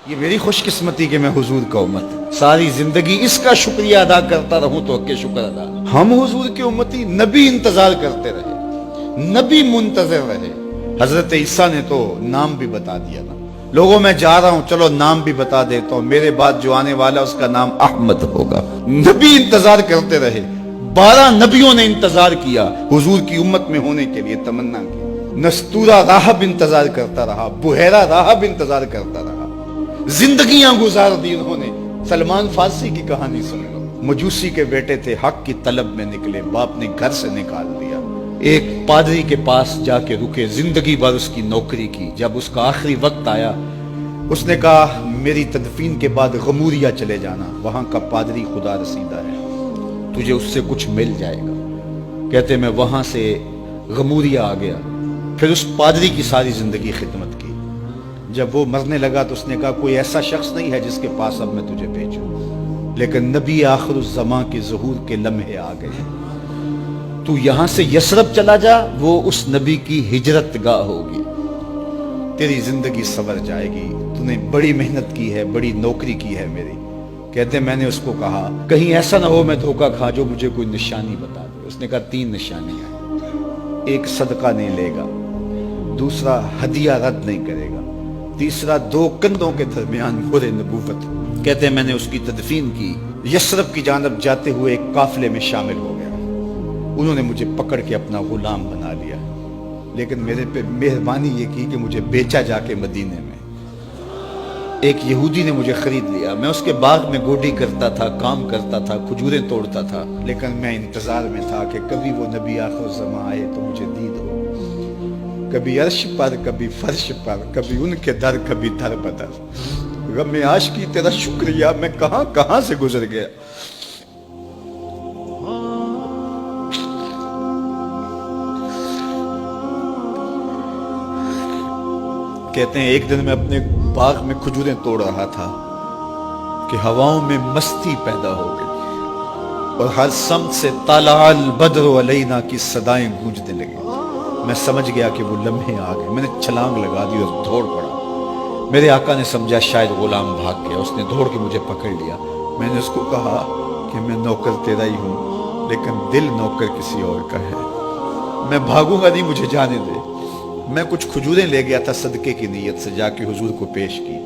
یہ میری خوش قسمتی کہ میں حضور کا امت ساری زندگی اس کا شکریہ ادا کرتا رہوں تو کہ شکر ادا. ہم حضور کے امتی، نبی انتظار کرتے رہے، نبی منتظر رہے. حضرت عیسیٰ نے تو نام بھی بتا دیا نا، لوگوں میں جا رہا ہوں چلو نام بھی بتا دیتا ہوں، میرے بعد جو آنے والا اس کا نام احمد ہوگا. نبی انتظار کرتے رہے، 12 نبیوں نے انتظار کیا حضور کی امت میں ہونے کے لیے، تمنا کی. نستورہ راہب انتظار کرتا رہا، بحیرہ راہب انتظار کرتا رہا، زندگیاں گزار دی انہوں نے. سلمان فارسی کی کہانی سن لو، مجوسی کے بیٹے تھے، حق کی طلب میں نکلے، باپ نے گھر سے نکال دیا. ایک پادری کے پاس جا کے رکے، زندگی بھر اس کی نوکری کی. جب اس کا آخری وقت آیا اس نے کہا میری تدفین کے بعد غموریا چلے جانا، وہاں کا پادری خدا رسیدہ ہے، تجھے اس سے کچھ مل جائے گا. کہتے میں وہاں سے غموریا آ گیا. پھر اس پادری کی ساری زندگی خدمت کی. جب وہ مرنے لگا تو اس نے کہا کوئی ایسا شخص نہیں ہے جس کے پاس اب میں تجھے بھیجوں، لیکن نبی آخر الزماں کے ظہور کے لمحے آ گئے. تو یہاں سے یثرب چلا جا، وہ اس نبی کی ہجرت گاہ ہوگی، تیری زندگی سنور جائے گی. تو نے بڑی محنت کی ہے، بڑی نوکری کی ہے میری. کہتے میں نے اس کو کہا کہیں ایسا نہ ہو میں دھوکہ کھا جو مجھے کوئی نشانی بتا دے. اس نے کہا 3 نشانیاں ہیں، ایک صدقہ نہیں لے گا، دوسرا ہدیہ رد نہیں کرے گا، تیسرا 2 کندھوں کے درمیان مہر نبوت. کہتے ہیں میں نے اس کی تدفین کی، یثرب کی جانب جاتے ہوئے ایک قافلے میں شامل ہو گیا. انہوں نے مجھے پکڑ کے اپنا غلام بنا لیا، لیکن میرے پہ مہربانی یہ کی کہ مجھے بیچا جا کے مدینے میں. ایک یہودی نے مجھے خرید لیا. میں اس کے باغ میں گوڈی کرتا تھا، کام کرتا تھا، کھجوریں توڑتا تھا، لیکن میں انتظار میں تھا کہ کبھی وہ نبی آخر الزماں آئے تو مجھے دید ہو. کبھی عرش پر، کبھی فرش پر، کبھی ان کے در، کبھی در بدر. غم عاشقی تیرا شکریہ میں کہاں کہاں سے گزر گیا. کہتے ہیں ایک دن میں اپنے باغ میں کھجوریں توڑ رہا تھا کہ ہواؤں میں مستی پیدا ہو گئی اور ہر سمت سے طلع البدر علینا کی صدائیں گونجنے لگی. میں سمجھ گیا کہ وہ لمحے آ گئے. میں نے چھلانگ لگا دی اور دوڑ پڑا. میرے آقا نے سمجھا شاید غلام بھاگ گیا، اس نے دوڑ کے مجھے پکڑ لیا. میں نے اس کو کہا کہ میں نوکر تیرا ہی ہوں، لیکن دل نوکر کسی اور کا ہے. میں بھاگوں گا نہیں، مجھے جانے دے. میں کچھ کھجوریں لے گیا تھا صدقے کی نیت سے، جا کے حضور کو پیش کی.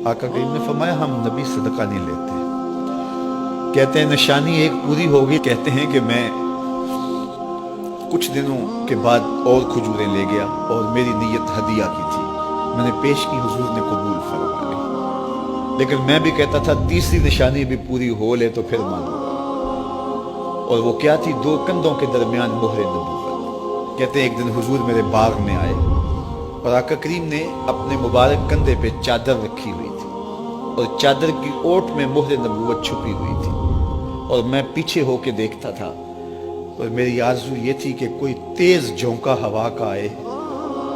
آقا کریم نے فرمایا ہم نبی صدقہ نہیں لیتے. کہتے ہیں نشانی ایک پوری ہو گئی. کہتے ہیں کہ میں کچھ دنوں کے بعد اور کھجوریں لے گیا اور میری نیت ہدیہ کی تھی. میں نے پیش کی، حضور نے قبول فرما لی. لیکن میں بھی کہتا تھا تیسری نشانی بھی پوری ہو لے تو پھر مانوں گا. اور وہ کیا تھی؟ 2 کندھوں کے درمیان مہر نبوت. کہتے ہیں ایک دن حضور میرے باغ میں آئے اور آقا کریم نے اپنے مبارک کندھے پہ چادر رکھی ہوئی تھی اور چادر کی اوٹ میں مہر نبوت چھپی ہوئی تھی. اور میں پیچھے ہو کے دیکھتا تھا اور میری آرزو یہ تھی کہ کوئی تیز جھونکا ہوا کا آئے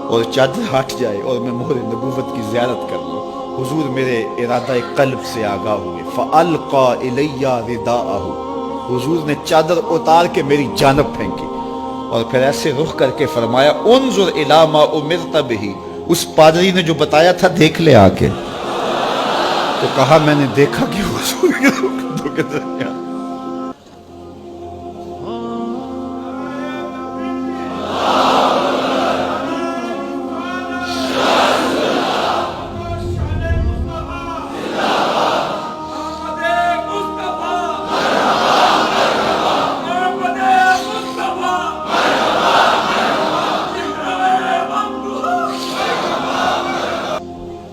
اور چادر ہٹ جائے اور میں مہر نبوت کی زیارت کر لوں. حضور میرے ارادہ قلب سے آگاہ ہوئے. فَأَلْقَى إِلَيَّ رِدَاءَهُ. حضور نے چادر اتار کے میری جانب پھینکی اور پھر ایسے رخ کر کے فرمایا انظر الی ما امرت بہ. اس پادری نے جو بتایا تھا دیکھ لے آ کے. تو کہا میں نے دیکھا کہ حضور کے کندھوں کے درمیان.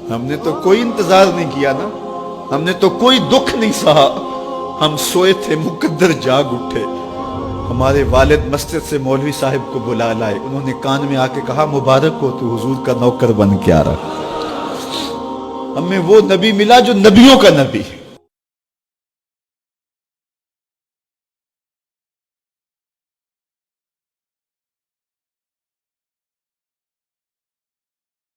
ہم نے تو کوئی انتظار نہیں کیا نا، ہم نے تو کوئی دکھ نہیں سہا. ہم سوئے تھے مقدر جاگ اٹھے. ہمارے والد مسجد سے مولوی صاحب کو بلا لائے. انہوں نے کان میں آ کے کہا مبارک ہو تو حضور کا نوکر بن کے آ رہا. ہمیں وہ نبی ملا جو نبیوں کا نبی.